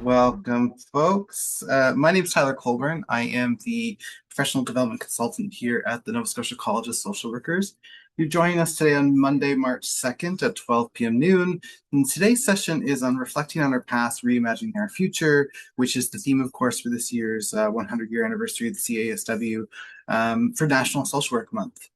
Welcome, folks. My name is Tyler Colbourne. I am the professional development consultant here at the Nova Scotia College of Social Workers. You're joining us today on Monday, March 2nd at 12 p.m. noon. And today's session is on reflecting on our past, reimagining our future, which is the theme, of course, for this year's 100-year anniversary of the CASW for National Social Work Month.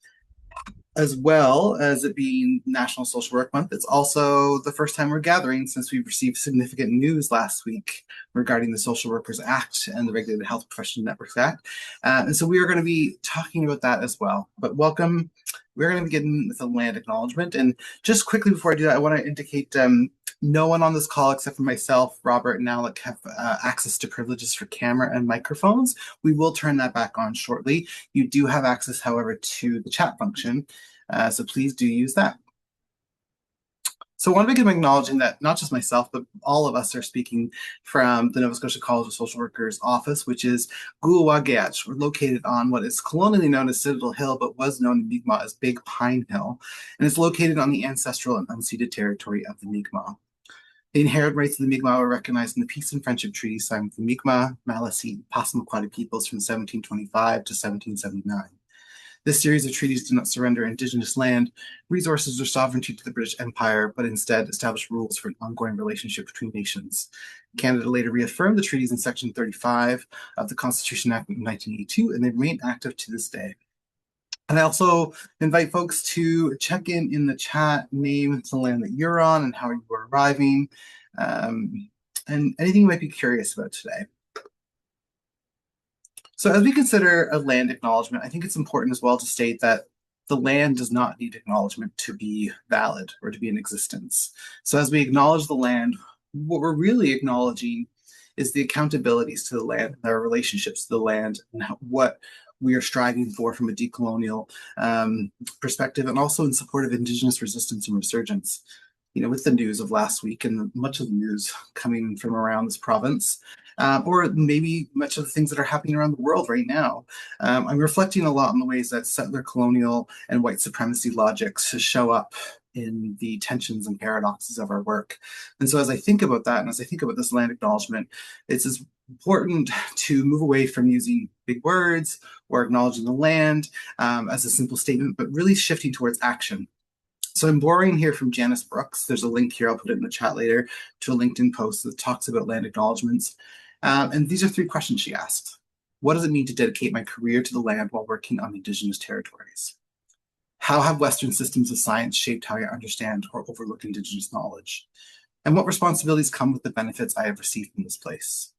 As well as it being National Social Work Month, it's also the first time we're gathering since we've received significant news last week regarding the Social Workers Act and the Regulated Health Profession Networks Act. And so we are going to be talking about that as well. But welcome. We're going to begin with a land acknowledgement. And just quickly before I do that, I want to indicate no one on this call except for myself, Robert, and Alec have access to privileges for camera and microphones. We will turn that back on shortly. You do have access, however, to the chat function. So please do use that. So I want to begin by acknowledging that not just myself, but all of us are speaking from the Nova Scotia College of Social Workers office, which is Guawageach. We're located on what is colonially known as Citadel Hill, but was known in Mi'kmaq as Big Pine Hill. And it's located on the ancestral and unceded territory of the Mi'kmaq. The inherent rights of the Mi'kmaq were recognized in the Peace and Friendship Treaty signed with the Mi'kmaq, Maliseet, and Passamaquoddy peoples from 1725 to 1779. This series of treaties did not surrender Indigenous land, resources, or sovereignty to the British Empire, but instead established rules for an ongoing relationship between nations. Canada later reaffirmed the treaties in Section 35 of the Constitution Act of 1982, and they remain active to this day. And I also invite folks to check in the chat, name the land that you're on and how you are arriving, and anything you might be curious about today. So as we consider a land acknowledgement, I think it's important as well to state that the land does not need acknowledgement to be valid or to be in existence. So as we acknowledge the land, what we're really acknowledging is the accountabilities to the land, their relationships to the land, and what we are striving for from a decolonial perspective, and also in support of Indigenous resistance and resurgence. You know, with the news of last week and much of the news coming from around this province, or maybe much of the things that are happening around the world right now. I'm reflecting a lot on the ways that settler colonial and white supremacy logics show up in the tensions and paradoxes of our work. And so as I think about that, and as I think about this land acknowledgement, it's as important to move away from using big words or acknowledging the land as a simple statement, but really shifting towards action. So I'm borrowing here from Janice Brooks. There's a link here, I'll put it in the chat later, to a LinkedIn post that talks about land acknowledgements. And these are 3 questions she asked. What does it mean to dedicate my career to the land while working on Indigenous territories? How have Western systems of science shaped how I understand or overlook Indigenous knowledge? And what responsibilities come with the benefits I have received from this place?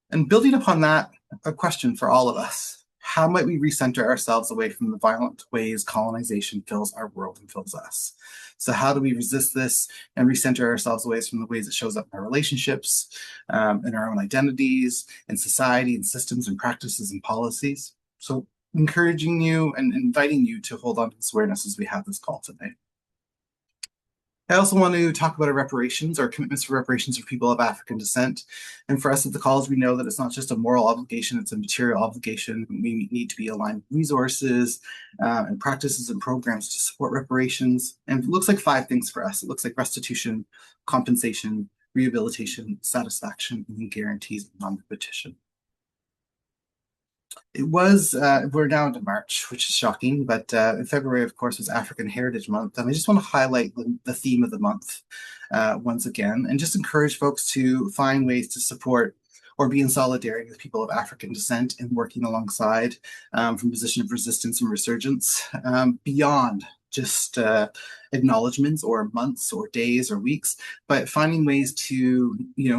And building upon that, a question for all of us. How might we recenter ourselves away from the violent ways colonization fills our world and fills us? So how do we resist this and recenter ourselves away from the ways it shows up in our relationships, in our own identities, in society, and systems and practices and policies? So encouraging you and inviting you to hold on to this awareness as we have this call today. I also want to talk about our reparations, our commitments for reparations for people of African descent. And for us at the college, we know that it's not just a moral obligation, it's a material obligation. We need to be aligned with resources and practices and programs to support reparations. And it looks like 5 things for us. It looks like restitution, compensation, rehabilitation, satisfaction, and guarantees of non-repetition. It was, we're now into March, which is shocking, but in February, of course, was African Heritage Month. And I just want to highlight the theme of the month once again, and just encourage folks to find ways to support or be in solidarity with people of African descent and working alongside from a position of resistance and resurgence beyond just acknowledgements or months or days or weeks, but finding ways to,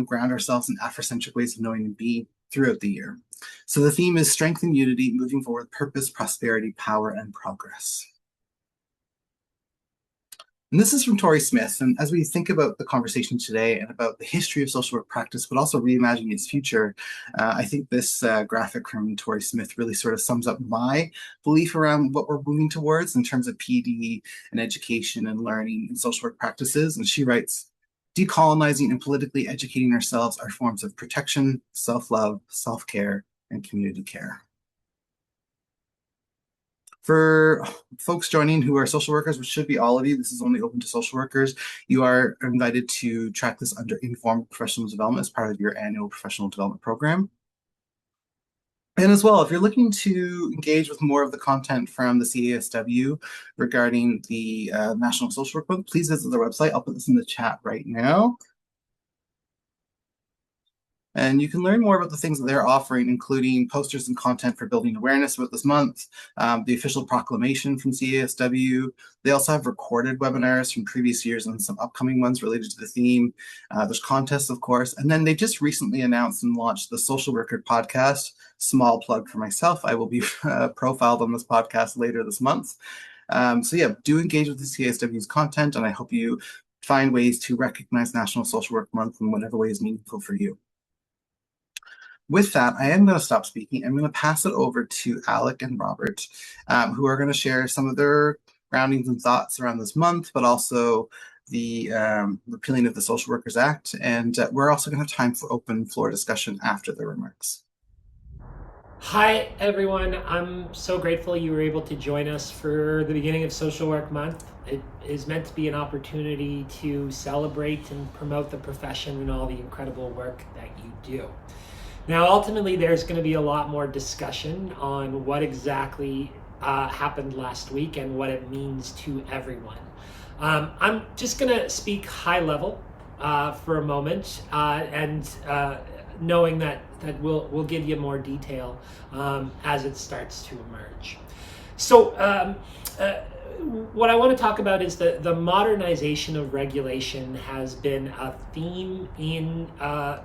ground ourselves in Afrocentric ways of knowing and being throughout the year. So the theme is strength and unity, moving forward, purpose, prosperity, power, and progress. And this is from Tori Smith. And as we think about the conversation today and about the history of social work practice, but also reimagining its future, I think this graphic from Tori Smith really sort of sums up my belief around what we're moving towards in terms of PD and education and learning and social work practices. And she writes, decolonizing and politically educating ourselves are forms of protection, self-love, self-care, and community care. For folks joining who are social workers, which should be all of you, this is only open to social workers. You are invited to track this under informal professional development as part of your annual professional development program. And as well, if you're looking to engage with more of the content from the CASW regarding the National Social Work Month, please visit their website. I'll put this in the chat right now. And you can learn more about the things that they're offering, including posters and content for building awareness about this month, the official proclamation from CASW. They also have recorded webinars from previous years and some upcoming ones related to the theme. There's contests, of course. And then they just recently announced and launched the Social Worker podcast. Small plug for myself. I will be profiled on this podcast later this month. So yeah, do engage with the CASW's content, and I hope you find ways to recognize National Social Work Month in whatever way is meaningful for you. With that, I am going to stop speaking. I'm going to pass it over to Alec and Robert, who are going to share some of their groundings and thoughts around this month, but also the repealing of the Social Workers Act. And we're also going to have time for open floor discussion after their remarks. Hi, everyone. I'm so grateful you were able to join us for the beginning of Social Work Month. It is meant to be an opportunity to celebrate and promote the profession and all the incredible work that you do. Now, ultimately, there's going to be a lot more discussion on what exactly happened last week and what it means to everyone. I'm just going to speak high level for a moment, and knowing that we'll give you more detail as it starts to emerge. So what I want to talk about is the modernization of regulation has been a theme in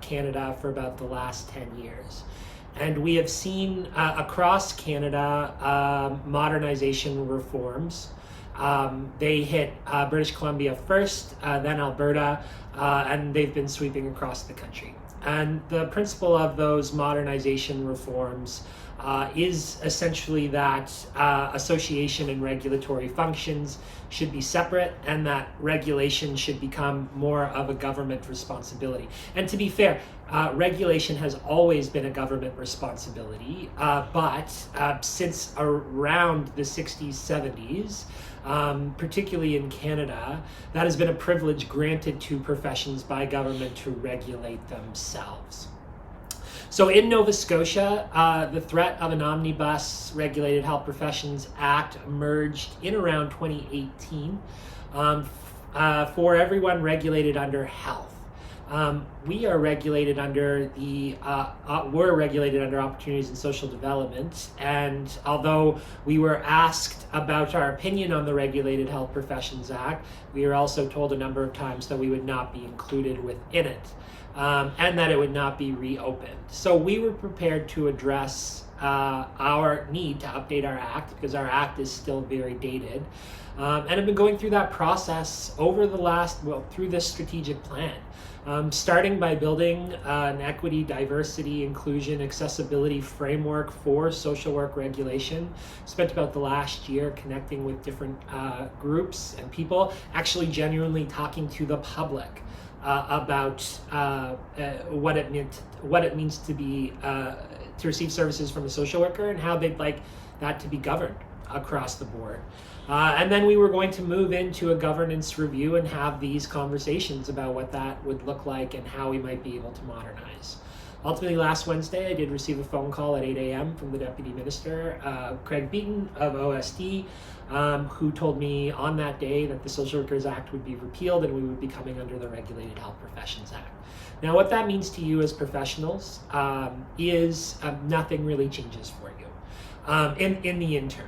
Canada for about the last 10 years. And we have seen across Canada modernization reforms. They hit British Columbia first, then Alberta, and they've been sweeping across the country. And the principle of those modernization reforms is essentially that association and regulatory functions should be separate, and that regulation should become more of a government responsibility. And to be fair, regulation has always been a government responsibility, but since around the 60s, 70s, particularly in Canada, that has been a privilege granted to professions by government to regulate themselves. So in Nova Scotia, the threat of an omnibus Regulated Health Professions Act emerged in around 2018 for everyone regulated under health. We are regulated under we're regulated under Opportunities in Social Development, and although we were asked about our opinion on the Regulated Health Professions Act, we were also told a number of times that we would not be included within it, and that it would not be reopened. So we were prepared to address our need to update our act, because our act is still very dated, and have been going through that process over the through this strategic plan. Starting by building an equity, diversity, inclusion, accessibility framework for social work regulation. Spent about the last year connecting with different groups and people, actually genuinely talking to the public about what it means to be to receive services from a social worker, and how they'd like that to be governed across the board. And then we were going to move into a governance review and have these conversations about what that would look like and how we might be able to modernize. Ultimately, last Wednesday, I did receive a phone call at 8 a.m. from the Deputy Minister, Craig Beaton of OSD, who told me on that day that the Social Workers Act would be repealed and we would be coming under the Regulated Health Professions Act. Now, what that means to you as professionals is nothing really changes for you in the interim.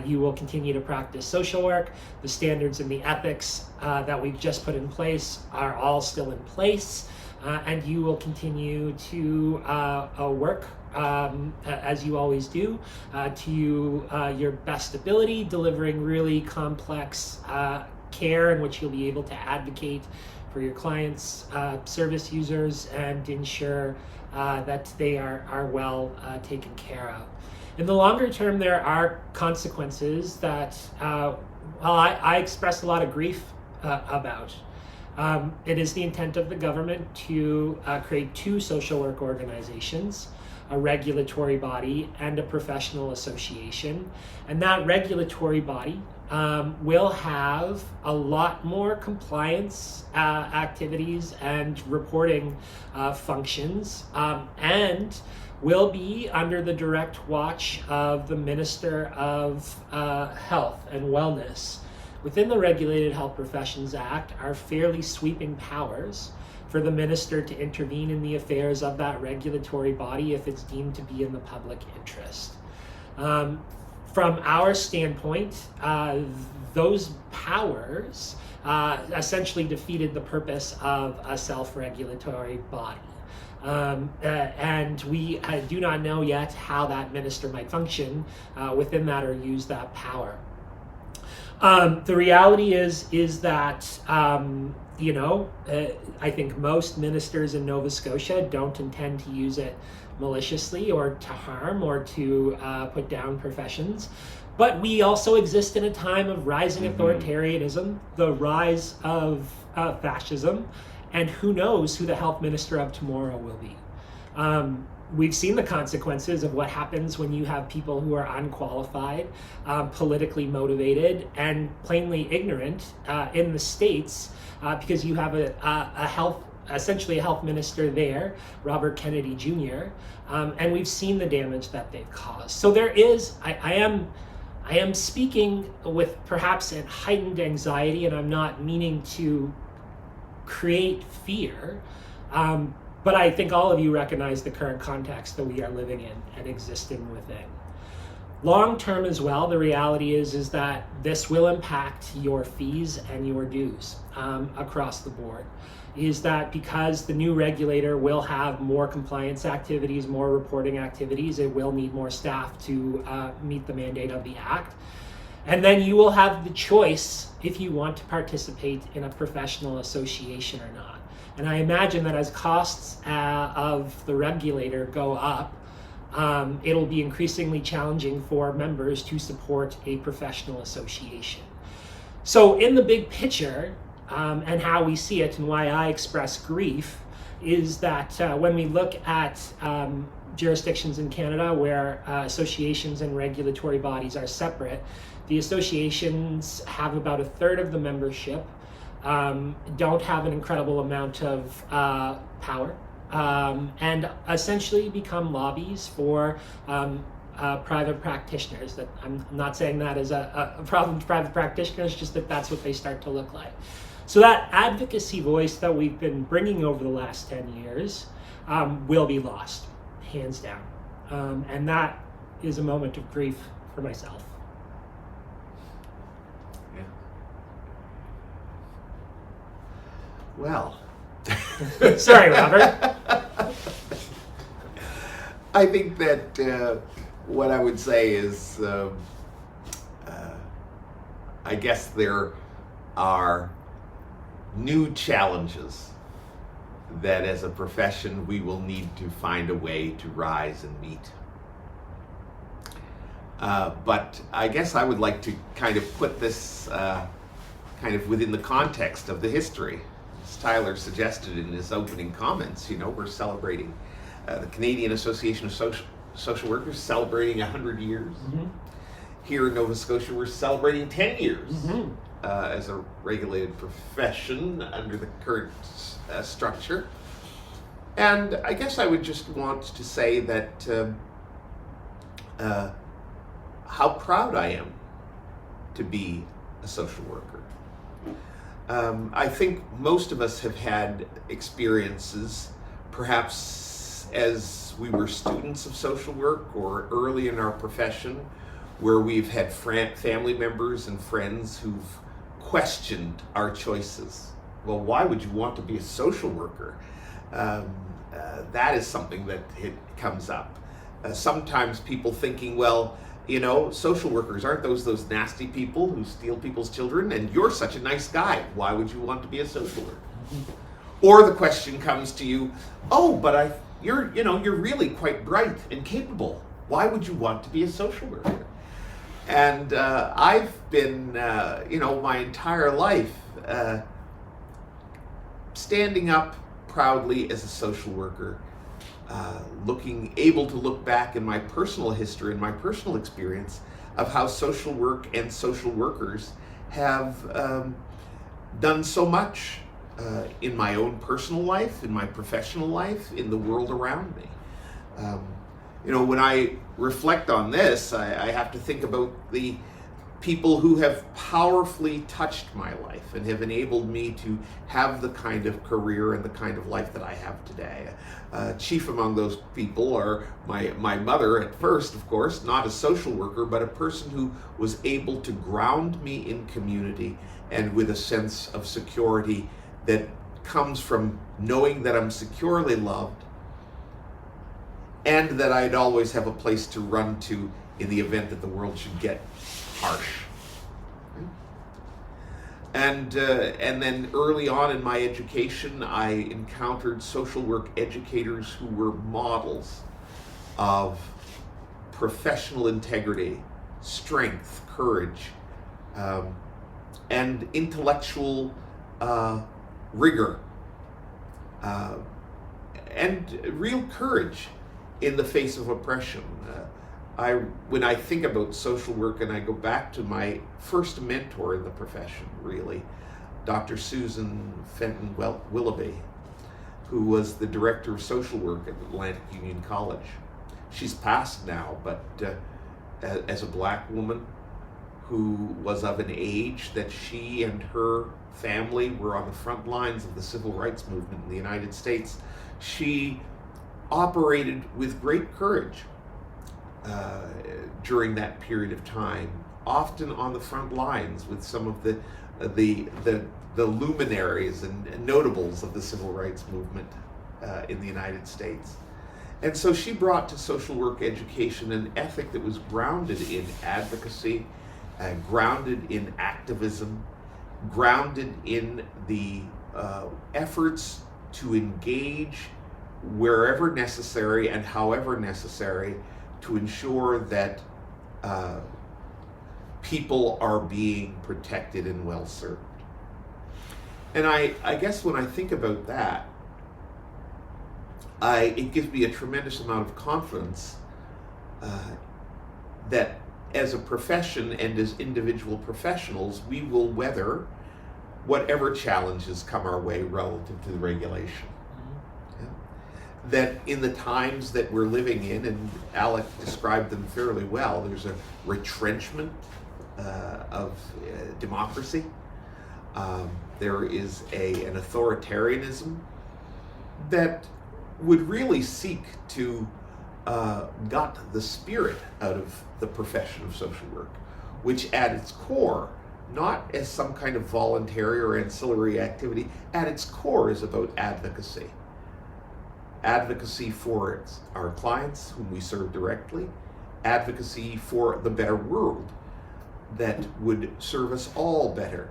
You will continue to practice social work. The standards and the ethics that we've just put in place are all still in place, and you will continue to work as you always do, to your best ability, delivering really complex care in which you'll be able to advocate for your clients, service users, and ensure that they are well taken care of. In the longer term, there are consequences that I express a lot of grief about. It is the intent of the government to create two social work organizations. a regulatory body and a professional association. And that regulatory body will have a lot more compliance activities and reporting functions, and will be under the direct watch of the Minister of Health and Wellness. Within the Regulated Health Professions Act are fairly sweeping powers for the minister to intervene in the affairs of that regulatory body if it's deemed to be in the public interest. From our standpoint, those powers essentially defeated the purpose of a self-regulatory body. And we do not know yet how that minister might function within that or use that power. The reality is that, I think most ministers in Nova Scotia don't intend to use it maliciously or to harm or to put down professions. But we also exist in a time of rising authoritarianism, the rise of fascism, and who knows who the health minister of tomorrow will be. We've seen the consequences of what happens when you have people who are unqualified, politically motivated, and plainly ignorant in the States, because you have essentially a health minister there, Robert Kennedy Jr., and we've seen the damage that they've caused. So there is, I am speaking with perhaps a heightened anxiety, and I'm not meaning to create fear, but I think all of you recognize the current context that we are living in and existing within. Long term as well, the reality is that this will impact your fees and your dues across the board. Is that because the new regulator will have more compliance activities, more reporting activities, it will need more staff to meet the mandate of the Act. And then you will have the choice if you want to participate in a professional association or not. And I imagine that as costs of the regulator go up, it'll be increasingly challenging for members to support a professional association. So in the big picture, and how we see it and why I express grief, is that when we look at jurisdictions in Canada where associations and regulatory bodies are separate, the associations have about a third of the membership, don't have an incredible amount of power, and essentially become lobbies for private practitioners. That I'm not saying that is a problem to private practitioners, just that that's what they start to look like. So that advocacy voice that we've been bringing over the last 10 years will be lost, hands down. And that is a moment of grief for myself. Well, sorry, Robert. I think that what I would say is, I guess there are new challenges that as a profession we will need to find a way to rise and meet. But I guess I would like to kind of put this kind of within the context of the history. As Tyler suggested in his opening comments, we're celebrating the Canadian Association of Social Workers celebrating 100 years. Mm-hmm. Here in Nova Scotia, we're celebrating 10 years as a regulated profession under the current structure. And I guess I would just want to say that how proud I am to be a social worker. I think most of us have had experiences, perhaps as we were students of social work or early in our profession, where we've had family members and friends who've questioned our choices. Well, why would you want to be a social worker? That is something that comes up. Sometimes people thinking, well, social workers, aren't those nasty people who steal people's children? And you're such a nice guy. Why would you want to be a social worker? Or the question comes to you, oh, but you're really quite bright and capable. Why would you want to be a social worker? And I've been, my entire life standing up proudly as a social worker able to look back in my personal history and my personal experience of how social work and social workers have done so much in my own personal life, in my professional life, in the world around me. When I reflect on this, I have to think about the people who have powerfully touched my life and have enabled me to have the kind of career and the kind of life that I have today. Chief among those people are my mother at first, of course, not a social worker, but a person who was able to ground me in community and with a sense of security that comes from knowing that I'm securely loved and that I'd always have a place to run to in the event that the world should get harsh. And then early on in my education, I encountered social work educators who were models of professional integrity, strength, courage, and intellectual rigor, and real courage in the face of oppression. When I think about social work and I go back to my first mentor in the profession, really, Dr. Susan Fenton Willoughby, who was the director of social work at Atlantic Union College. She's passed now, but as a black woman who was of an age that she and her family were on the front lines of the civil rights movement in the United States, she operated with great courage during that period of time, often on the front lines with some of the luminaries and notables of the civil rights movement in the United States. And so she brought to social work education an ethic that was grounded in advocacy, grounded in activism, grounded in the efforts to engage wherever necessary and however necessary to ensure that people are being protected and well served. And I guess when I think about that, it gives me a tremendous amount of confidence that as a profession and as individual professionals, we will weather whatever challenges come our way relative to the regulation. That in the times that we're living in, and Alec described them fairly well, there's a retrenchment of democracy. There is an authoritarianism that would really seek to gut the spirit out of the profession of social work, which at its core, not as some kind of voluntary or ancillary activity, at its core is about advocacy. Advocacy for our clients whom we serve directly, advocacy for the better world that would serve us all better.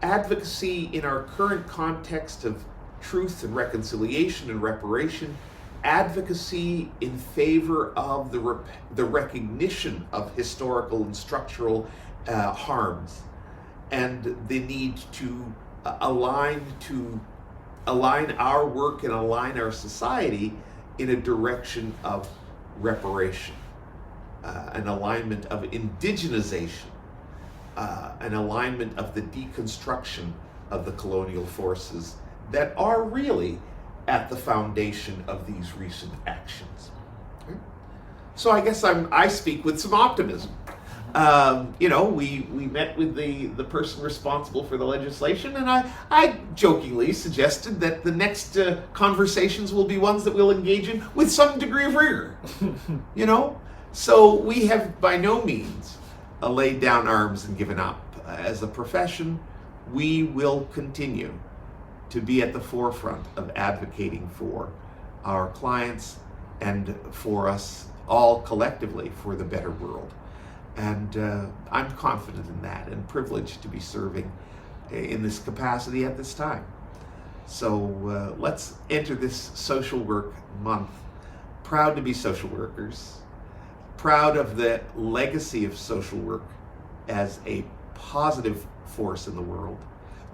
Advocacy in our current context of truth and reconciliation and reparation, advocacy in favor of the recognition of historical and structural harms, and the need to align our work and align our society in a direction of reparation, an alignment of indigenization, an alignment of the deconstruction of the colonial forces that are really at the foundation of these recent actions. So I guess I speak with some optimism. We met with the person responsible for the legislation, and I jokingly suggested that the next conversations will be ones that we'll engage in with some degree of rigor. So we have by no means laid down arms and given up. As a profession, we will continue to be at the forefront of advocating for our clients and for us all collectively for the better world. And I'm confident in that and privileged to be serving in this capacity at this time. So let's enter this social work month proud to be social workers, proud of the legacy of social work as a positive force in the world,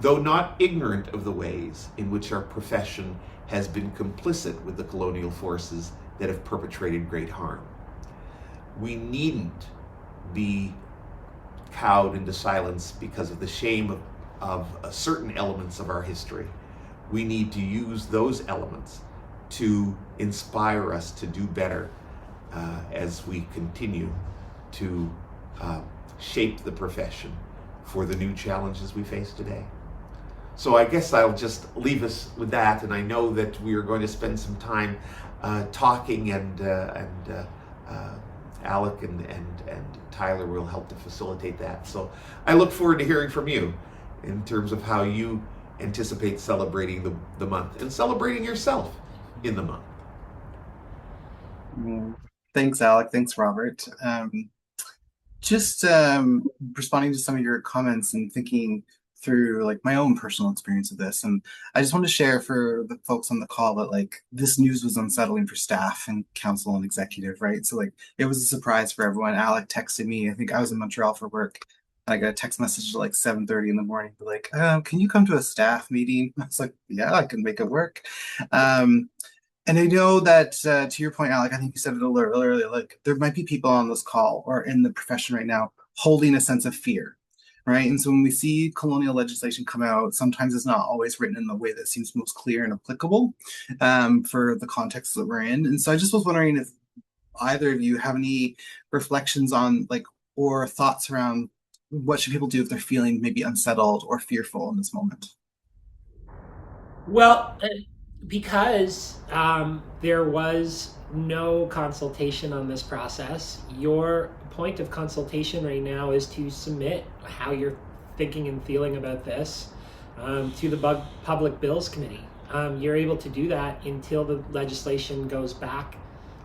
though not ignorant of the ways in which our profession has been complicit with the colonial forces that have perpetrated great harm. We needn't be cowed into silence because of the shame of certain elements of our history. We need to use those elements to inspire us to do better as we continue to shape the profession for the new challenges we face today. So I guess I'll just leave us with that, and I know that we are going to spend some time talking, and Alec and Tyler will help to facilitate that. So I look forward to hearing from you in terms of how you anticipate celebrating the month and celebrating yourself in the month. Thanks, Alec. Thanks, Robert. Just responding to some of your comments and thinking through like my own personal experience of this. And I just want to share for the folks on the call that like this news was unsettling for staff and council and executive, right? So like it was a surprise for everyone. Alec texted me, I think I was in Montreal for work. I got a text message at like 7:30 in the morning, like, can you come to a staff meeting? I was like, yeah, I can make it work. And I know that to your point, Alec, I think you said it a little earlier, like there might be people on this call or in the profession right now holding a sense of fear, right? And so when we see colonial legislation come out, sometimes it's not always written in the way that seems most clear and applicable for the context that we're in. And so I just was wondering if either of you have any reflections on like, or thoughts around what should people do if they're feeling maybe unsettled or fearful in this moment? Well, because there was no consultation on this process, your point of consultation right now is to submit how you're thinking and feeling about this to the Public Bills Committee. You're able to do that until the legislation goes back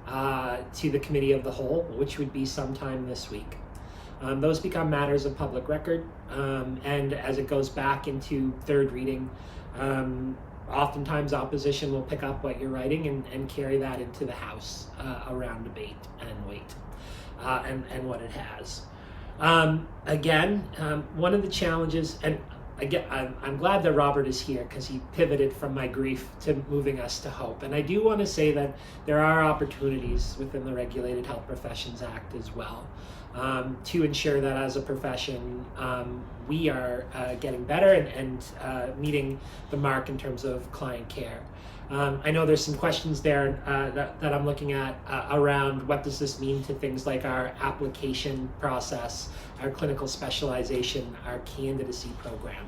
to the Committee of the Whole, which would be sometime this week. Those become matters of public record, and as it goes back into third reading, oftentimes opposition will pick up what you're writing and carry that into the House around debate and weight and what it has. Again, one of the challenges, and again, I'm glad that Robert is here because he pivoted from my grief to moving us to hope. And I do want to say that there are opportunities within the Regulated Health Professions Act as well to ensure that as a profession we are getting better and meeting the mark in terms of client care. I know there's some questions there that I'm looking at around what does this mean to things like our application process, our clinical specialization, our candidacy program.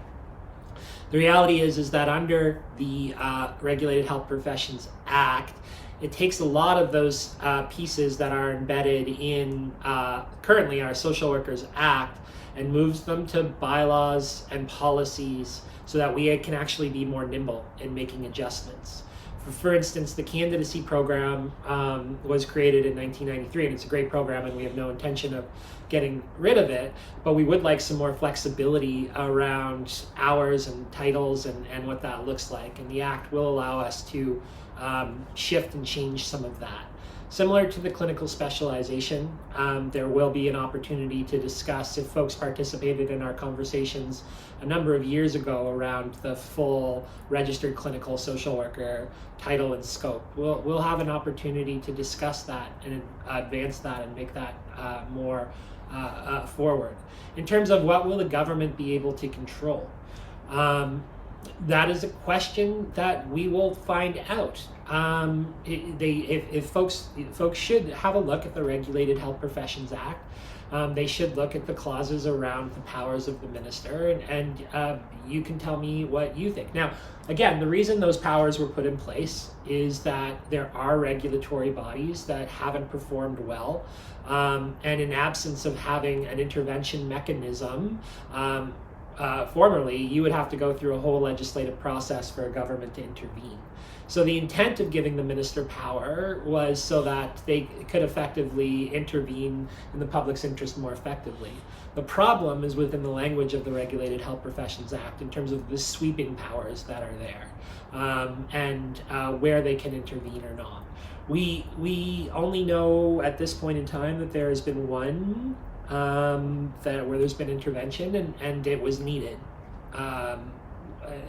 The reality is that under the Regulated Health Professions Act, it takes a lot of those pieces that are embedded in currently our Social Workers Act and moves them to bylaws and policies so that we can actually be more nimble in making adjustments. For instance, the candidacy program was created in 1993, and it's a great program, and we have no intention of getting rid of it, but we would like some more flexibility around hours and titles and what that looks like, and the Act will allow us to shift and change some of that. Similar to the clinical specialization, there will be an opportunity to discuss, if folks participated in our conversations a number of years ago around the full registered clinical social worker title and scope. We'll have an opportunity to discuss that and advance that and make that more forward. In terms of what will the government be able to control? That is a question that we will find out. If folks should have a look at the Regulated Health Professions Act. They should look at the clauses around the powers of the minister, and you can tell me what you think. Now, again, the reason those powers were put in place is that there are regulatory bodies that haven't performed well, and in absence of having an intervention mechanism, formerly, you would have to go through a whole legislative process for a government to intervene. So the intent of giving the minister power was so that they could effectively intervene in the public's interest more effectively. The problem is within the language of the Regulated Health Professions Act in terms of the sweeping powers that are there and where they can intervene or not. We only know at this point in time that there has been one where there's been intervention and it was needed.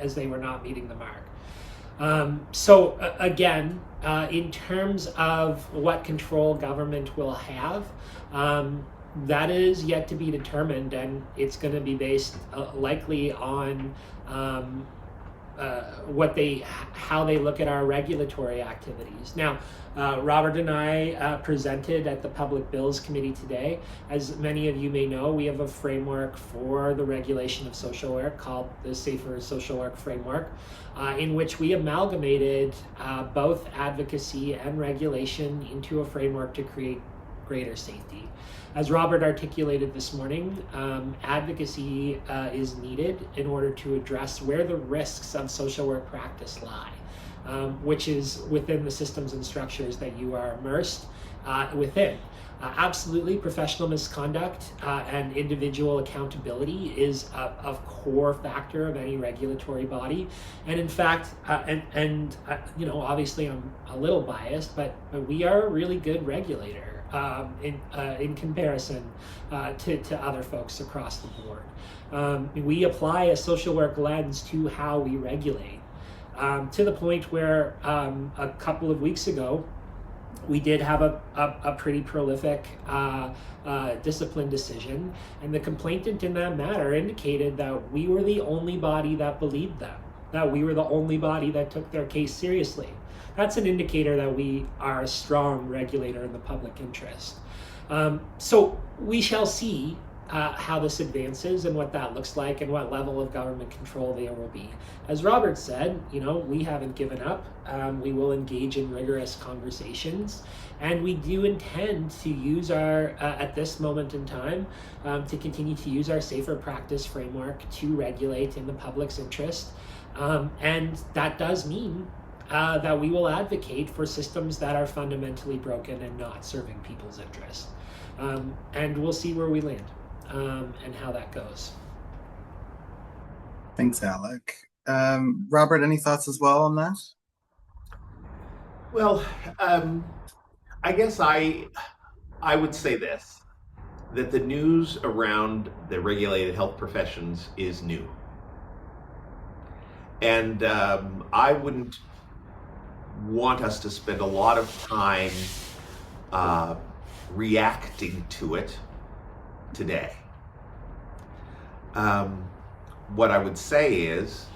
as they were not meeting the mark. So again, in terms of what control government will have, that is yet to be determined, and it's going to be based likely on how they look at our regulatory activities. Now, Robert and I presented at the Public Bills Committee today. As many of you may know, we have a framework for the regulation of social work called the Safer Social Work Framework, in which we amalgamated both advocacy and regulation into a framework to create greater safety. As Robert articulated this morning, advocacy is needed in order to address where the risks of social work practice lie, which is within the systems and structures that you are immersed within. Absolutely, professional misconduct and individual accountability is a core factor of any regulatory body. And in fact, obviously I'm a little biased, but we are a really good regulator in comparison to other folks across the board. We apply a social work lens to how we regulate, to the point where a couple of weeks ago, we did have a pretty prolific discipline decision, and the complainant in that matter indicated that we were the only body that believed them, that we were the only body that took their case seriously. That's an indicator that we are a strong regulator in the public interest. So we shall see how this advances and what that looks like and what level of government control there will be. As Robert said, we haven't given up. We will engage in rigorous conversations, and we do intend to use at this moment in time, to continue to use our safer practice framework to regulate in the public's interest. And that does mean that we will advocate for systems that are fundamentally broken and not serving people's interests. And we'll see where we land and how that goes. Thanks, Alec. Robert, any thoughts as well on that? Well, I guess I would say this, that the news around the regulated health professions is new. And I wouldn't want us to spend a lot of time reacting to it today. What I would say is,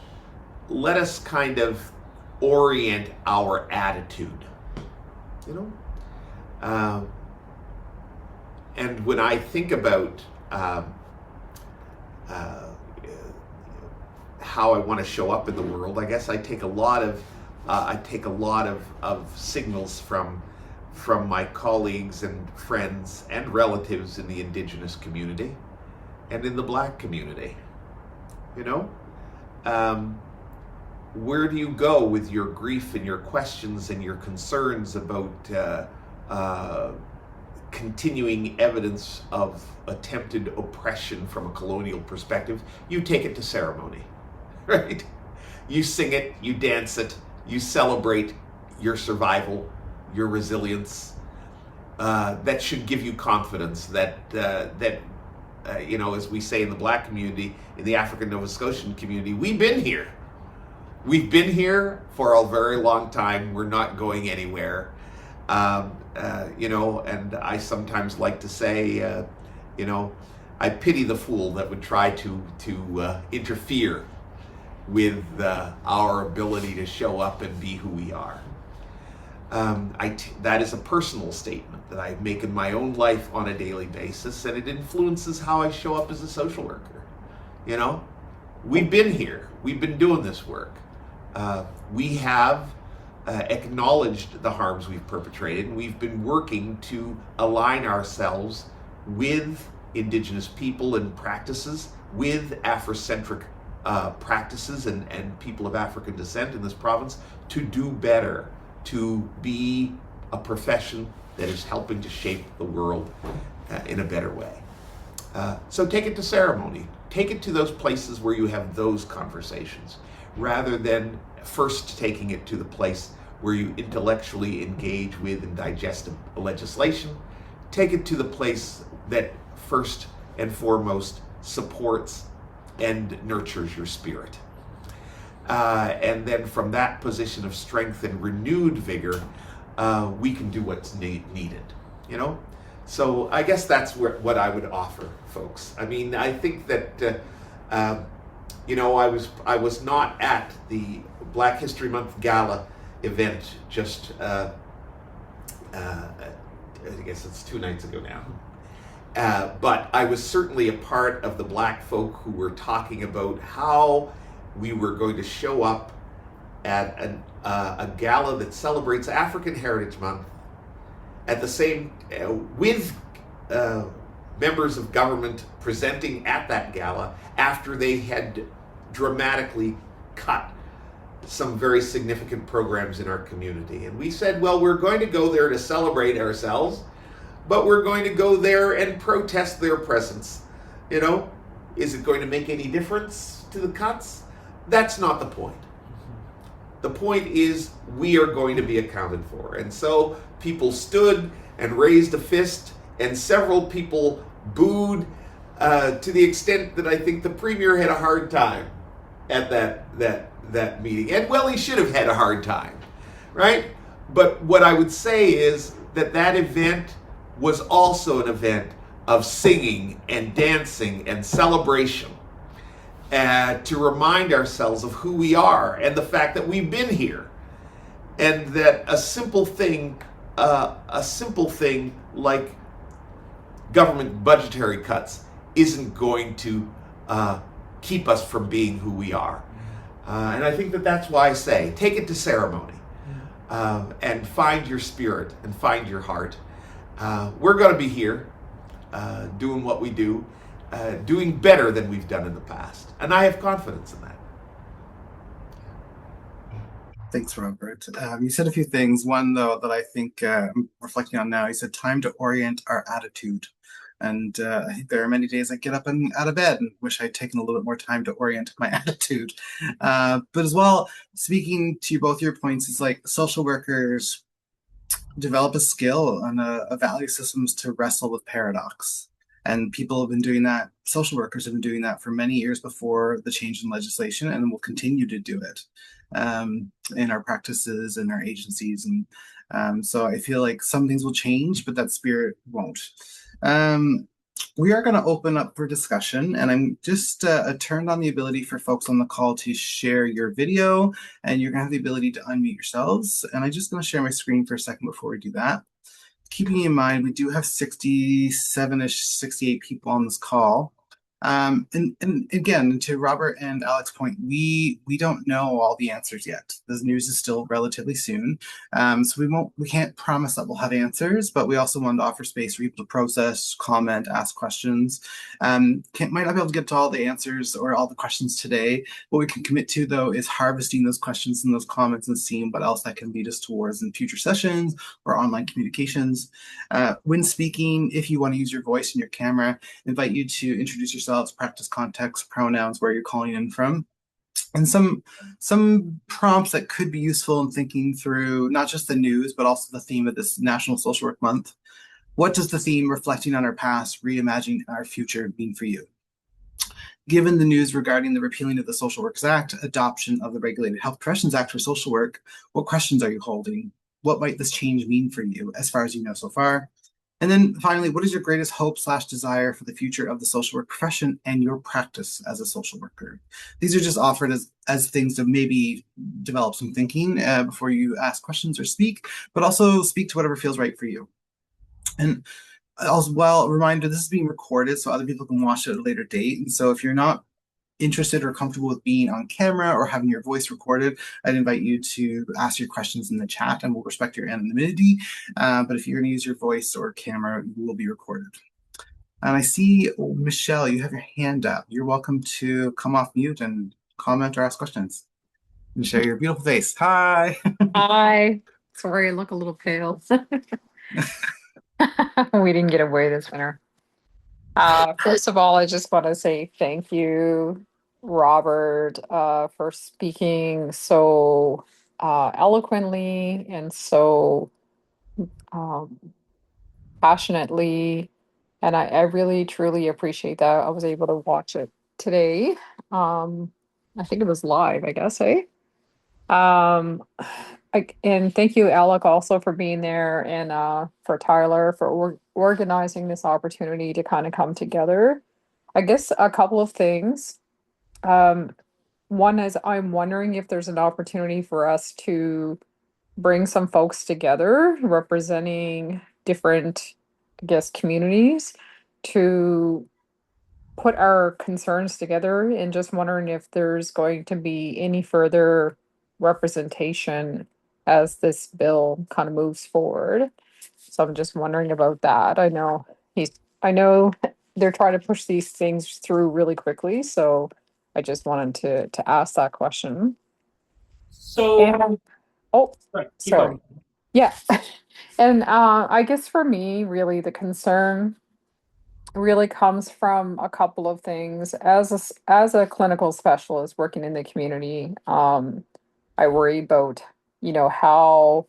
let us kind of orient our attitude, and when I think about how I want to show up in the world, I guess I take a lot of signals from my colleagues and friends and relatives in the Indigenous community and in the Black community. Where do you go with your grief and your questions and your concerns about continuing evidence of attempted oppression from a colonial perspective? You take it to ceremony, right? You sing it, you dance it, you celebrate your survival, your resilience. That should give you confidence that as we say in the Black community, in the African Nova Scotian community, we've been here. We've been here for a very long time. We're not going anywhere. And I sometimes like to say, I pity the fool that would try to interfere with our ability to show up and be who we are. That is a personal statement that I make in my own life on a daily basis, and it influences how I show up as a social worker. We've been here. We've been doing this work. We have acknowledged the harms we've perpetrated, and we've been working to align ourselves with Indigenous people and practices, with Afrocentric practices and people of African descent in this province, to do better, to be a profession that is helping to shape the world in a better way. So take it to ceremony. Take it to those places where you have those conversations, rather than first taking it to the place where you intellectually engage with and digest legislation. Take it to the place that first and foremost supports and nurtures your spirit. and then from that position of strength and renewed vigor, we can do what's needed, you know? So I guess that's what I would offer folks. I mean, I think that, I was not at the Black History Month Gala event just, I guess it's 2 nights ago now. But I was certainly a part of the black folk who were talking about how we were going to show up at a gala that celebrates African Heritage Month at the same with members of government presenting at that gala after they had dramatically cut some very significant programs in our community. And we said, well, we're going to go there to celebrate ourselves, but we're going to go there and protest their presence. You know, is it going to make any difference to the cuts? That's not the point. The point is we are going to be accounted for. And so people stood and raised a fist, and several people booed to the extent that I think the Premier had a hard time at that meeting. And well, he should have had a hard time, right? But what I would say is that event was also an event of singing and dancing and celebration, to remind ourselves of who we are and the fact that we've been here, and that a simple thing like government budgetary cuts isn't going to keep us from being who we are. And I think that's why I say, take it to ceremony, and find your spirit and find your heart. We're going to be here doing what we do, doing better than we've done in the past. And I have confidence in that. Thanks, Robert. You said a few things. One, though, that I think I'm reflecting on now, you said time to orient our attitude. And I think there are many days I get up and out of bed and wish I'd taken a little bit more time to orient my attitude. But as well, speaking to both your points, it's like social workers develop a skill and a value systems to wrestle with paradox. And people have been doing that, social workers have been doing that for many years before the change in legislation, and will continue to do it in our practices and our agencies. And so I feel like some things will change, but that spirit won't. We are going to open up for discussion, and I'm just turned on the ability for folks on the call to share your video, and you're going to have the ability to unmute yourselves. And I'm just going to share my screen for a second before we do that. Keeping in mind, we do have 67-ish, 68 people on this call. And again, to Robert and Alec's point, we don't know all the answers yet. The news is still relatively soon. So we can't promise that we'll have answers, but we also want to offer space for people to process, comment, ask questions. Might not be able to get to all the answers or all the questions today. What we can commit to, though, is harvesting those questions and those comments and seeing what else that can lead us towards in future sessions or online communications. When speaking, if you want to use your voice and your camera, I invite you to introduce yourself, practice context, pronouns, where you're calling in from, and some prompts that could be useful in thinking through not just the news, but also the theme of this National Social Work Month. What does the theme reflecting on our past, reimagining our future mean for you? Given the news regarding the repealing of the Social Works Act, adoption of the Regulated Health Professions Act for social work, what questions are you holding? What might this change mean for you as far as you know so far? And then finally, what is your greatest hope/desire for the future of the social work profession and your practice as a social worker? These are just offered as things to maybe develop some thinking before you ask questions or speak, but also speak to whatever feels right for you. And as well, a reminder, this is being recorded so other people can watch it at a later date. And so if you're not interested or comfortable with being on camera or having your voice recorded, I'd invite you to ask your questions in the chat and we'll respect your anonymity. But if you're going to use your voice or camera, you will be recorded. And I see, Michelle, you have your hand up. You're welcome to come off mute and comment or ask questions and share your beautiful face. Hi. Hi. Sorry, I look a little pale. We didn't get away this winter. First of all, I just want to say thank you, Robert, for speaking so eloquently and so passionately. And I really, truly appreciate that. I was able to watch it today. I think it was live, I guess, eh? Um, and thank you, Alec, also for being there, and for Tyler for organizing this opportunity to kind of come together. I guess a couple of things. Um, One is I'm wondering if there's an opportunity for us to bring some folks together representing different, I guess, communities to put our concerns together, and just wondering if there's going to be any further representation as this bill kind of moves forward. So I'm just wondering about that. He's, I know they're trying to push these things through really quickly, so I just wanted to ask that question. So, And oh, right, keep sorry. going. Yeah. And I guess for me, really the concern really comes from a couple of things. As a clinical specialist working in the community, I worry about, how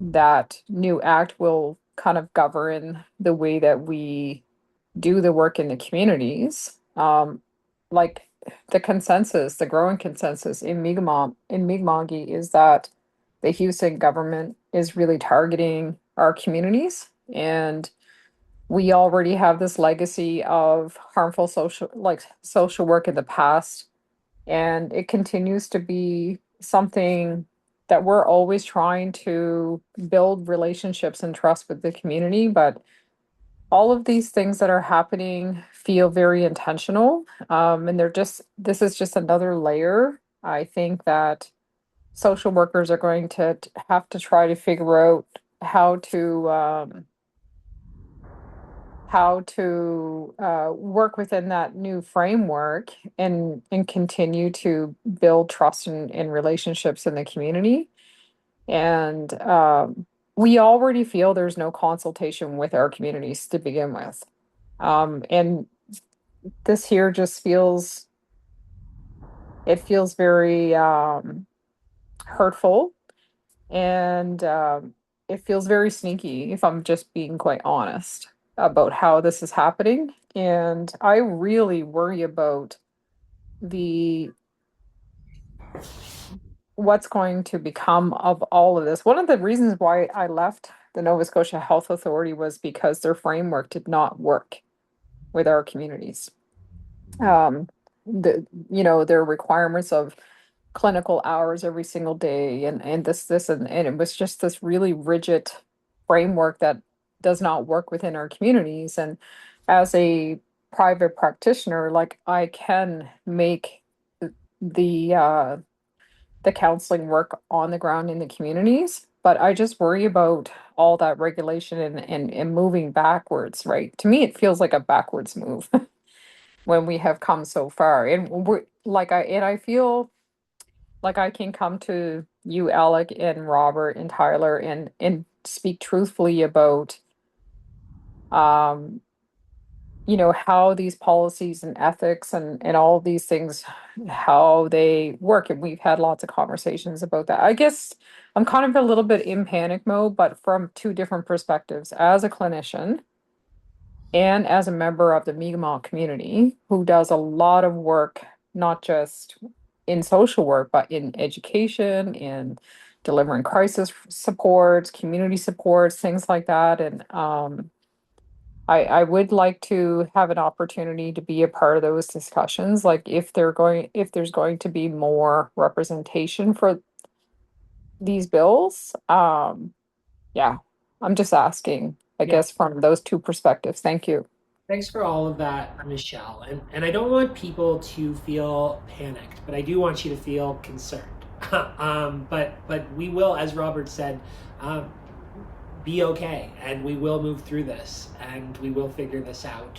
that new act will kind of govern the way that we do the work in the communities. Like the growing consensus in Mi'kmaq is that the Houston government is really targeting our communities, and we already have this legacy of harmful social work in the past, and it continues to be something that we're always trying to build relationships and trust with the community. But all of these things that are happening feel very intentional, and this is just another layer. I think that social workers are going to have to try to figure out how to work within that new framework, and continue to build trust and relationships in the community. And we already feel there's no consultation with our communities to begin with. And this here just feels very hurtful, and it feels very sneaky, if I'm just being quite honest about how this is happening. And I really worry about the what's going to become of all of this. One of the reasons why I left the Nova Scotia Health Authority was because their framework did not work with our communities. Um, their requirements of clinical hours every single day, and and it was just this really rigid framework that does not work within our communities. And as a private practitioner, like, I can make the uh the counseling work on the ground in the communities, but I just worry about all that regulation and moving backwards, right? To me, it feels like a backwards move when we have come so far. And I feel like I can come to you, Alec and Robert and Tyler, and speak truthfully about um how these policies and ethics and all of these things, how they work. And we've had lots of conversations about that. I guess I'm kind of a little bit in panic mode, but from two different perspectives: as a clinician and as a member of the Mi'kmaq community who does a lot of work, not just in social work, but in education, in delivering crisis supports, community supports, things like that. And I would like to have an opportunity to be a part of those discussions. Like, if there's going to be more representation for these bills. Yeah, I'm just asking, I Yeah. guess, from those two perspectives. Thank you. Thanks for all of that, Michelle. And I don't want people to feel panicked, but I do want you to feel concerned. But we will, as Robert said, um, be okay, and we will move through this, and we will figure this out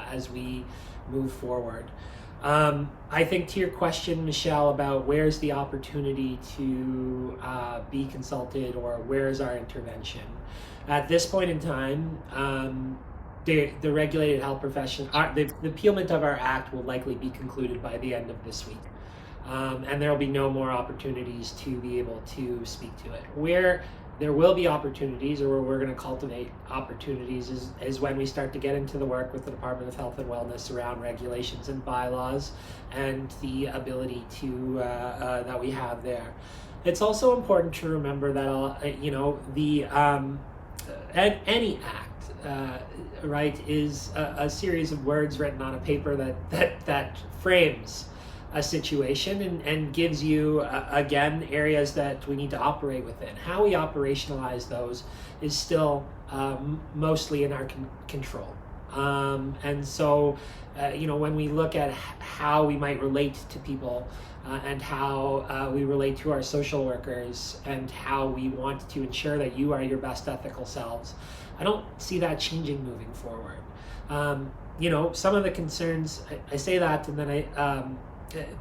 as we move forward. I think to your question, Michelle, about where's the opportunity to be consulted, or where's our intervention, at this point in time, the regulated health profession, the repealment of our act will likely be concluded by the end of this week. And there will be no more opportunities to be able to speak to it. Where there will be opportunities, or where we're going to cultivate opportunities, is when we start to get into the work with the Department of Health and Wellness around regulations and bylaws and the ability to that we have there. It's also important to remember that any act, right, is a series of words written on a paper that frames a situation and gives you, again, areas that we need to operate within. How we operationalize those is still mostly in our control. And so, when we look at how we might relate to people and how we relate to our social workers and how we want to ensure that you are your best ethical selves, I don't see that changing moving forward. Some of the concerns, I say that, and then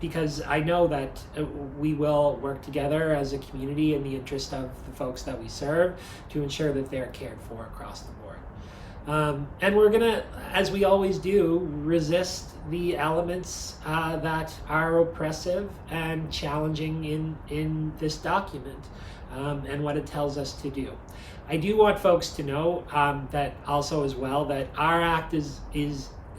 because I know that we will work together as a community in the interest of the folks that we serve to ensure that they're cared for across the board. And we're gonna, as we always do, resist the elements that are oppressive and challenging in this document and what it tells us to do. I do want folks to know that also as well that our act is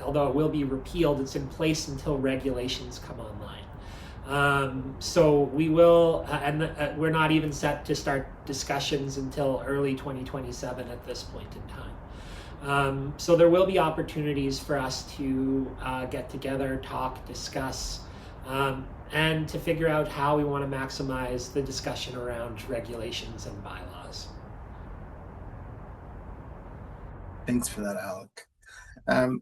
although it will be repealed, it's in place until regulations come online. So we will, we're not even set to start discussions until early 2027 at this point in time. So there will be opportunities for us to get together, talk, discuss, and to figure out how we want to maximize the discussion around regulations and bylaws. Thanks for that, Alec.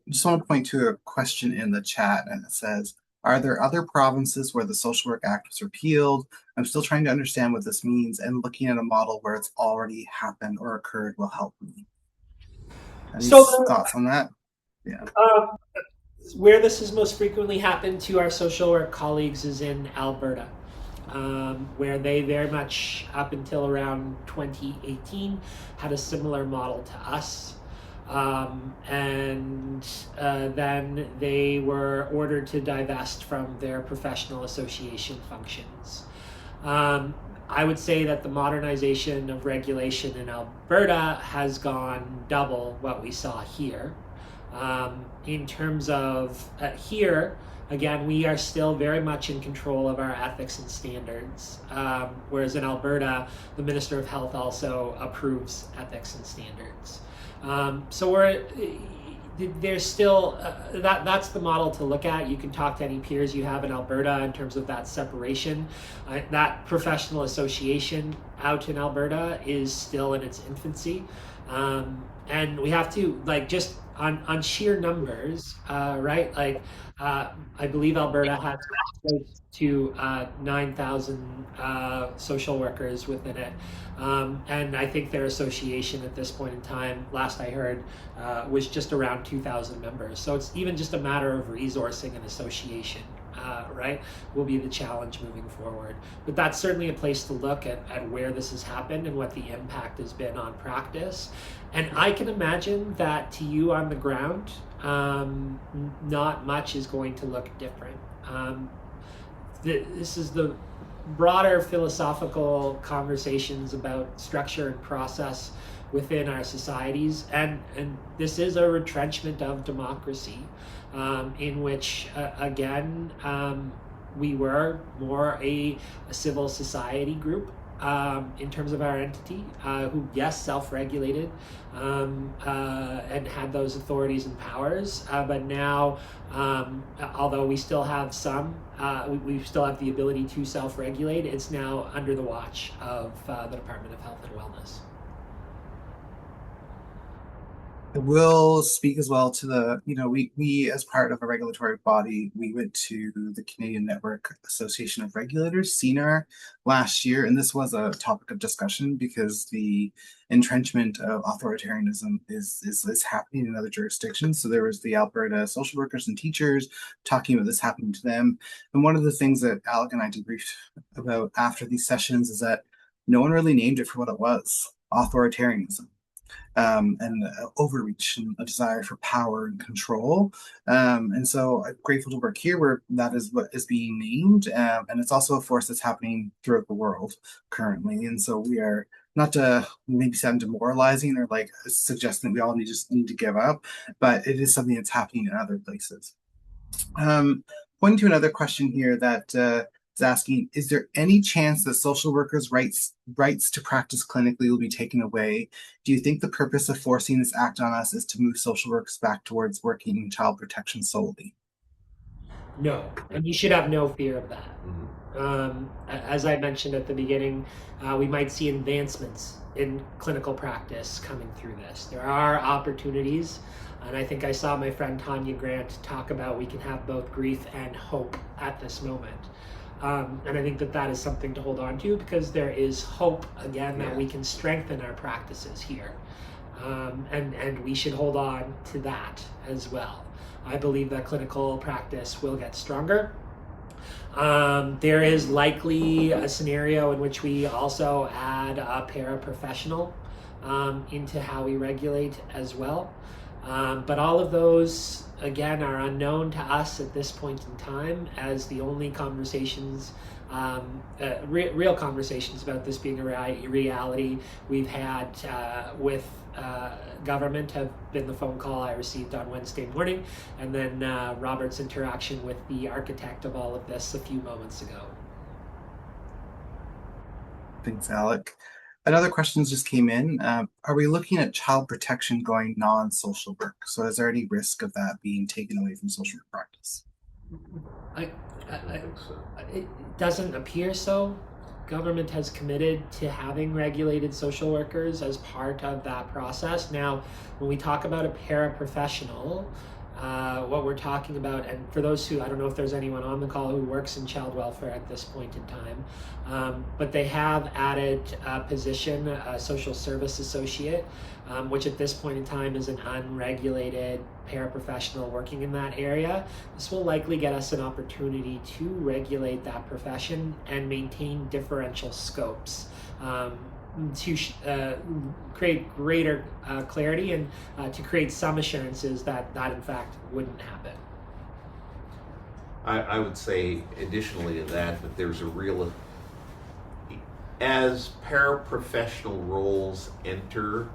Just want to point to a question in the chat, and it says, are there other provinces where the Social Work Act was repealed? I'm still trying to understand what this means, and looking at a model where it's already happened or occurred will help me. Any thoughts on that? Yeah. Where this has most frequently happened to our social work colleagues is in Alberta, where they very much, up until around 2018, had a similar model to us. And then they were ordered to divest from their professional association functions. I would say that the modernization of regulation in Alberta has gone double what we saw here. In terms of here, again, we are still very much in control of our ethics and standards, whereas in Alberta, the Minister of Health also approves ethics and standards. So there's still, that's the model to look at. You can talk to any peers you have in Alberta in terms of that separation. That professional association out in Alberta is still in its infancy. And we have to, just on sheer numbers, right? I believe Alberta has close to 9,000 social workers within it. And I think their association at this point in time, last I heard, was just around 2,000 members. So it's even just a matter of resourcing an association, right, will be the challenge moving forward. But that's certainly a place to look at where this has happened and what the impact has been on practice. And I can imagine that to you on the ground, not much is going to look different. This is the broader philosophical conversations about structure and process within our societies, and this is a retrenchment of democracy, in which again we were more a civil society group in terms of our entity, who, yes, self-regulated and had those authorities and powers, but now, although we still have some, we still have the ability to self-regulate, it's now under the watch of the Department of Health and Wellness. I will speak as well to the, we as part of a regulatory body, we went to the Canadian Network Association of Regulators, CNAR, last year, and this was a topic of discussion because the entrenchment of authoritarianism is happening in other jurisdictions. So there was the Alberta social workers and teachers talking about this happening to them. And one of the things that Alec and I debriefed about after these sessions is that no one really named it for what it was, authoritarianism. and overreach and a desire for power and control. And so I'm grateful to work here where that is what is being named. And it's also a force that's happening throughout the world currently. And so we are not to maybe sound demoralizing or like suggesting that we all just need to give up, but it is something that's happening in other places. Pointing to another question here that is asking, is there any chance that social workers' rights to practice clinically will be taken away? Do you think the purpose of forcing this act on us is to move social workers back towards working in child protection solely? No, and you should have no fear of that. As I mentioned at the beginning, we might see advancements in clinical practice coming through this. There are opportunities, and I think I saw my friend Tanya Grant talk about we can have both grief and hope at this moment. And I think that that is something to hold on to, because there is hope, again, that we can strengthen our practices here. And we should hold on to that as well. I believe that clinical practice will get stronger. There is likely a scenario in which we also add a paraprofessional into how we regulate as well. But all of those, again, are unknown to us at this point in time, as the only conversations, real conversations about this being a reality we've had with government have been the phone call I received on Wednesday morning, and then Robert's interaction with the architect of all of this a few moments ago. Thanks, Alec. Another question just came in. Are we looking at child protection going non-social work? So is there any risk of that being taken away from social work practice? It doesn't appear so. Government has committed to having regulated social workers as part of that process. Now, when we talk about a paraprofessional, what we're talking about, and for those who, I don't know if there's anyone on the call who works in child welfare at this point in time, but they have added a position, a social service associate, which at this point in time is an unregulated paraprofessional working in that area. This will likely get us an opportunity to regulate that profession and maintain differential scopes. To create greater clarity and to create some assurances that that in fact wouldn't happen. I would say additionally to that there's a real, as paraprofessional roles enter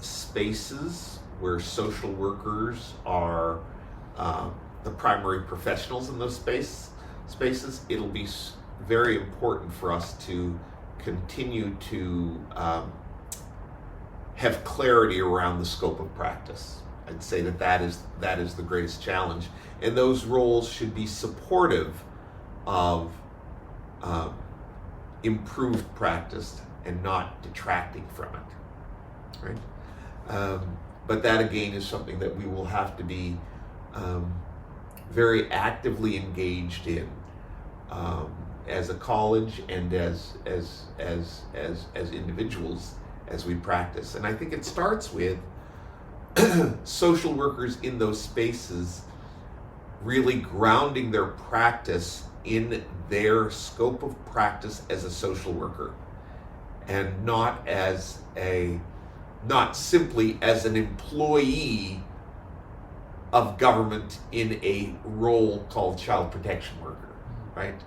spaces where social workers are the primary professionals in those spaces, it'll be very important for us to continue to have clarity around the scope of practice. I'd say that is the greatest challenge, and those roles should be supportive of improved practice and not detracting from it, right? But that again is something that we will have to be very actively engaged in as a college and as individuals as we practice. And I think it starts with social workers in those spaces really grounding their practice in their scope of practice as a social worker, and not simply as an employee of government in a role called child protection worker, right?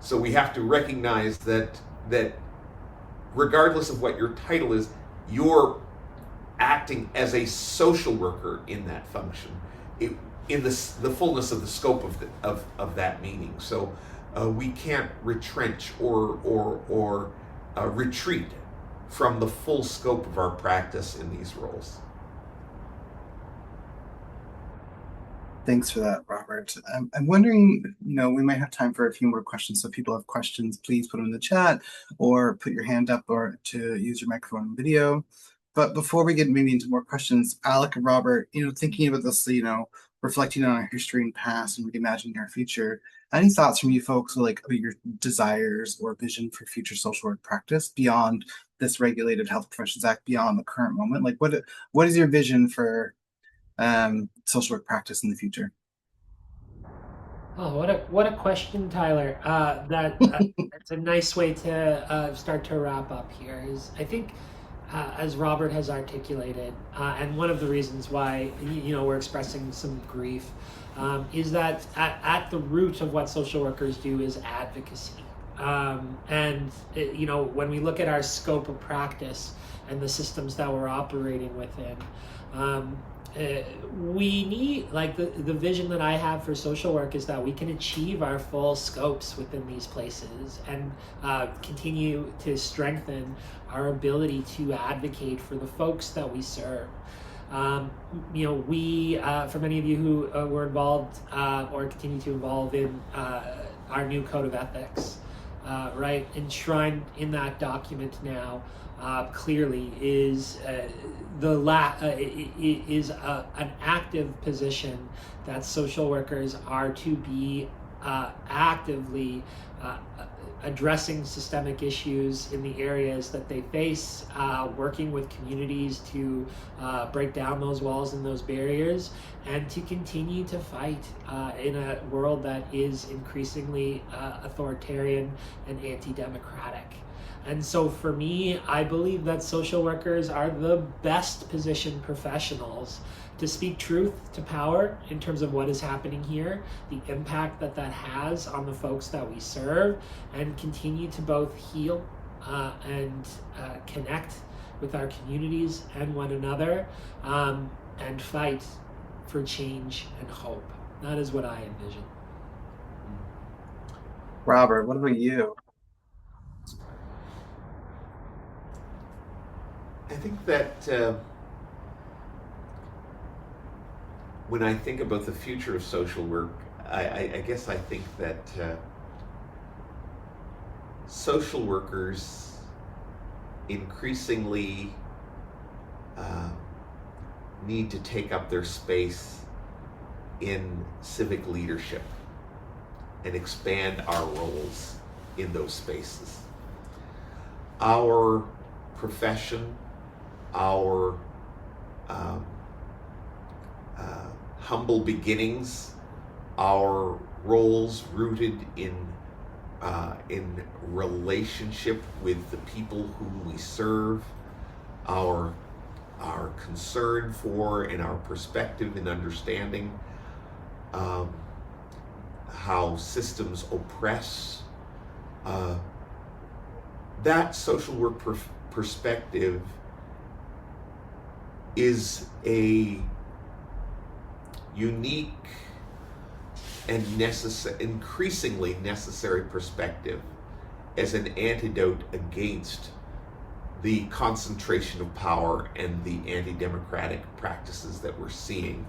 So we have to recognize that regardless of what your title is, you're acting as a social worker in that function, in the fullness of the scope of that meaning. So we can't retrench or retreat from the full scope of our practice in these roles. Thanks for that, Robert. I'm wondering, we might have time for a few more questions. So if people have questions, please put them in the chat or put your hand up or to use your microphone and video. But before we get maybe into more questions, Alec and Robert, thinking about this, reflecting on our history and past and reimagining our future, any thoughts from you folks about your desires or vision for future social work practice beyond this Regulated Health Professions Act, beyond the current moment? What is your vision for social work practice in the future? Oh, what a question, Tyler. That's a nice way to start to wrap up here. I think as Robert has articulated, and one of the reasons why we're expressing some grief is that at the root of what social workers do is advocacy. When we look at our scope of practice and the systems that we're operating within, we need, like, the vision that I have for social work is that we can achieve our full scopes within these places and continue to strengthen our ability to advocate for the folks that we serve. For many of you who were involved or continue to evolve in our new code of ethics, right, enshrined in that document now, clearly is an active position that social workers are to be actively addressing systemic issues in the areas that they face, working with communities to break down those walls and those barriers, and to continue to fight in a world that is increasingly authoritarian and anti-democratic. And so for me, I believe that social workers are the best positioned professionals to speak truth to power in terms of what is happening here, the impact that has on the folks that we serve, and continue to both heal and connect with our communities and one another, and fight for change and hope. That is what I envision. Robert, what about you? I think that when I think about the future of social work, I guess I think that social workers increasingly need to take up their space in civic leadership and expand our roles in those spaces. Our profession, our humble beginnings, our roles rooted in relationship with the people whom we serve, our concern for and our perspective in understanding how systems oppress, that social work perspective is a unique and increasingly necessary perspective as an antidote against the concentration of power and the anti-democratic practices that we're seeing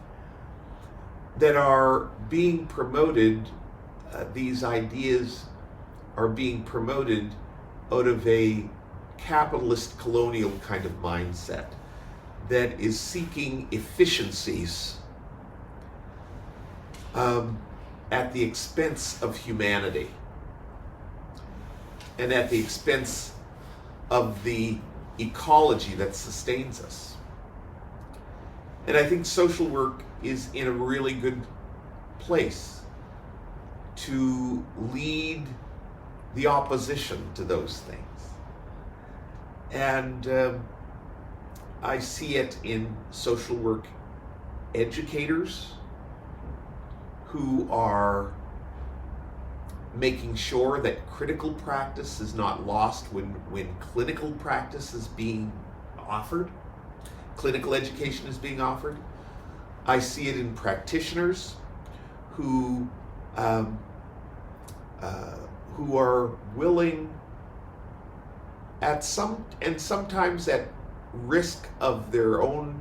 that are being promoted. These ideas are being promoted out of a capitalist colonial kind of mindset that is seeking efficiencies at the expense of humanity and at the expense of the ecology that sustains us. And I think social work is in a really good place to lead the opposition to those things. And I see it in social work educators who are making sure that critical practice is not lost when clinical practice is being offered, clinical education is being offered. I see it in practitioners who are willing sometimes at risk of their own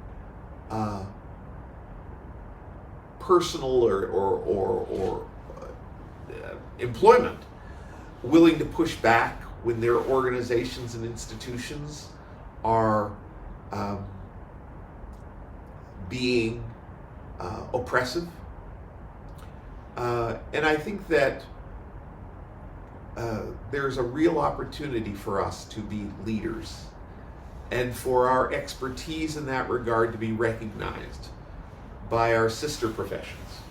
personal or employment, willing to push back when their organizations and institutions are being oppressive. And I think that there's a real opportunity for us to be leaders and for our expertise in that regard to be recognized by our sister professions.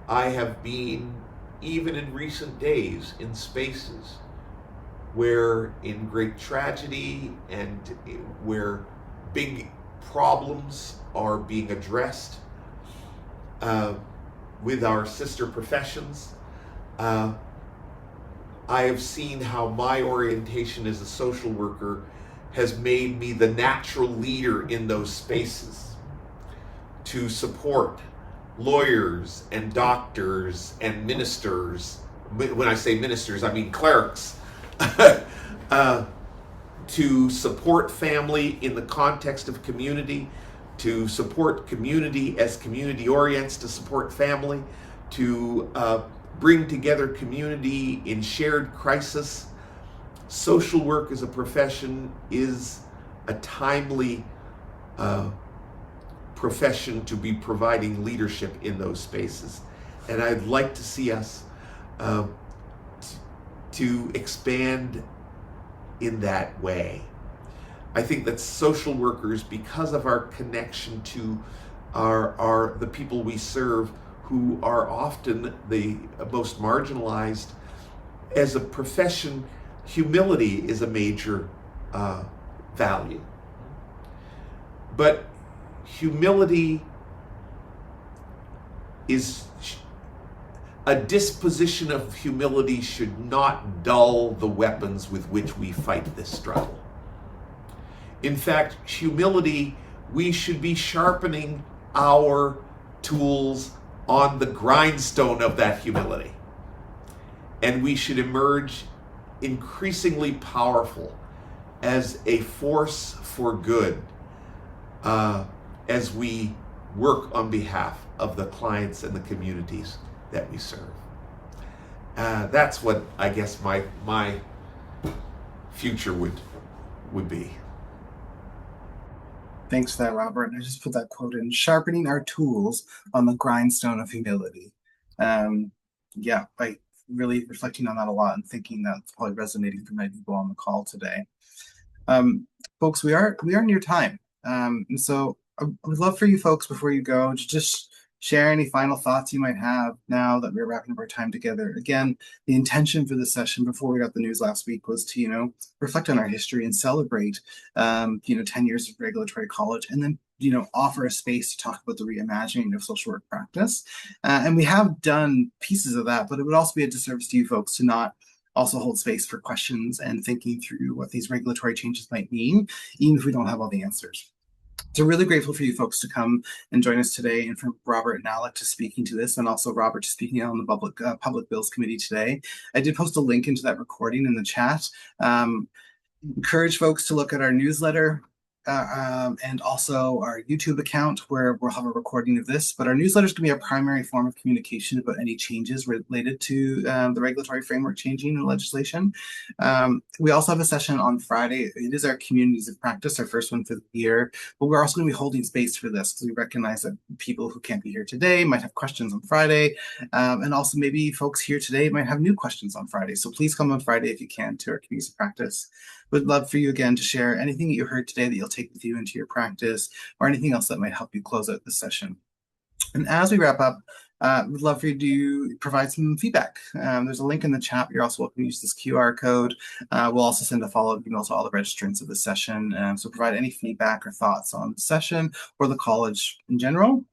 I have been, even in recent days, in spaces where in great tragedy and where big problems are being addressed with our sister professions, I have seen how my orientation as a social worker has made me the natural leader in those spaces to support lawyers and doctors and ministers. When I say ministers, I mean clerics. To support family in the context of community, to support community as community orients, to support family, to bring together community in shared crisis. Social work as a profession is a timely profession to be providing leadership in those spaces. And I'd like to see us to expand in that way. I think that social workers, because of our connection to the people we serve, who are often the most marginalized, as a profession, humility is a major value. But humility is a disposition of humility should not dull the weapons with which we fight this struggle. In fact, humility, we should be sharpening our tools on the grindstone of that humility. And we should emerge increasingly powerful as a force for good as we work on behalf of the clients and the communities that we serve. That's what I guess my future would be. Thanks for that, Robert. I just put that quote in: sharpening our tools on the grindstone of humility. Yeah, I really reflecting on that a lot and thinking that's probably resonating for many people on the call today. Folks, we are near time. And so I would love for you folks, before you go, to just share any final thoughts you might have now that we're wrapping up our time together. Again, the intention for this session before we got the news last week was to, reflect on our history and celebrate, 10 years of regulatory college, and then, offer a space to talk about the reimagining of social work practice. And we have done pieces of that, but it would also be a disservice to you folks to not also hold space for questions and thinking through what these regulatory changes might mean, even if we don't have all the answers. So really grateful for you folks to come and join us today, and for Robert and Alec to speaking to this, and also Robert to speaking on the Public Bills Committee today. I did post a link into that recording in the chat. Encourage folks to look at our newsletter and also our YouTube account, where we'll have a recording of this. But our newsletter is going to be our primary form of communication about any changes related to the regulatory framework changing in legislation. We also have a session on Friday. It is our Communities of Practice, our first one for the year. But we're also going to be holding space for this because we recognize that people who can't be here today might have questions on Friday. And also maybe folks here today might have new questions on Friday. So please come on Friday if you can to our Communities of Practice. Would love for you again to share anything that you heard today that you'll take with you into your practice, or anything else that might help you close out this session. And as we wrap up, we'd love for you to provide some feedback. There's a link in the chat. You're also welcome to use this QR code. We'll also send a follow-up email to all the registrants of the session. So provide any feedback or thoughts on the session or the college in general.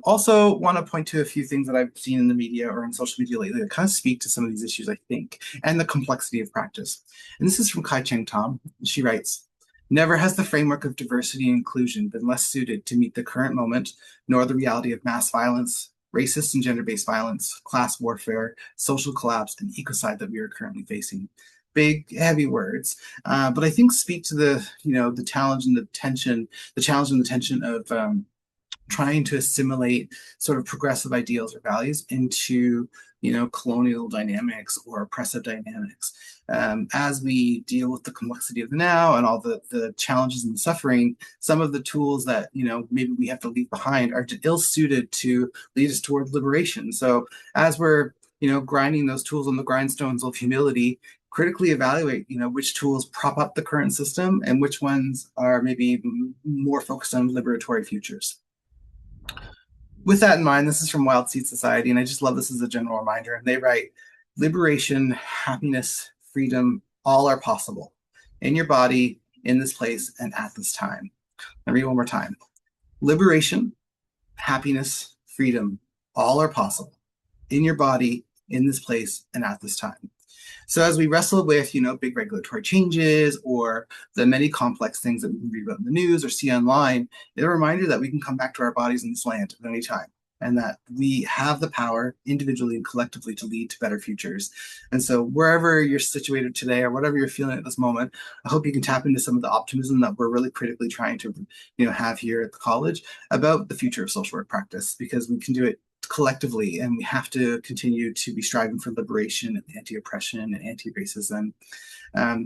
Also want to point to a few things that I've seen in the media or on social media lately that kind of speak to some of these issues, I think, and the complexity of practice. And this is from Kai Cheng Tom. She writes, "Never has the framework of diversity and inclusion been less suited to meet the current moment, nor the reality of mass violence, racist and gender-based violence, class warfare, social collapse, and ecocide that we are currently facing." Big, heavy words, but I think speak to the challenge and the tension, of trying to assimilate sort of progressive ideals or values into, colonial dynamics or oppressive dynamics. As we deal with the complexity of the now and all the challenges and suffering, some of the tools that, maybe we have to leave behind are ill-suited to lead us toward liberation. So as we're, grinding those tools on the grindstones of humility, critically evaluate, which tools prop up the current system and which ones are maybe more focused on liberatory futures. With that in mind, this is from Wild Seed Society, and I just love this as a general reminder. And they write, "Liberation, happiness, freedom, all are possible in your body, in this place, and at this time. I'll read one more time. Liberation, happiness, freedom, all are possible in your body, in this place, and at this time. So as we wrestle with, big regulatory changes or the many complex things that we can read about in the news or see online, it's a reminder that we can come back to our bodies in this land at any time, and that we have the power individually and collectively to lead to better futures. And so wherever you're situated today or whatever you're feeling at this moment, I hope you can tap into some of the optimism that we're really critically trying to have here at the college about the future of social work practice, because we can do it collectively, and we have to continue to be striving for liberation and anti-oppression and anti-racism.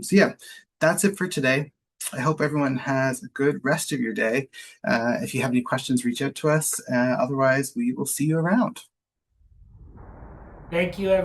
So yeah, that's it for today. I hope everyone has a good rest of your day. If you have any questions, reach out to us. Otherwise, we will see you around. Thank you, everyone.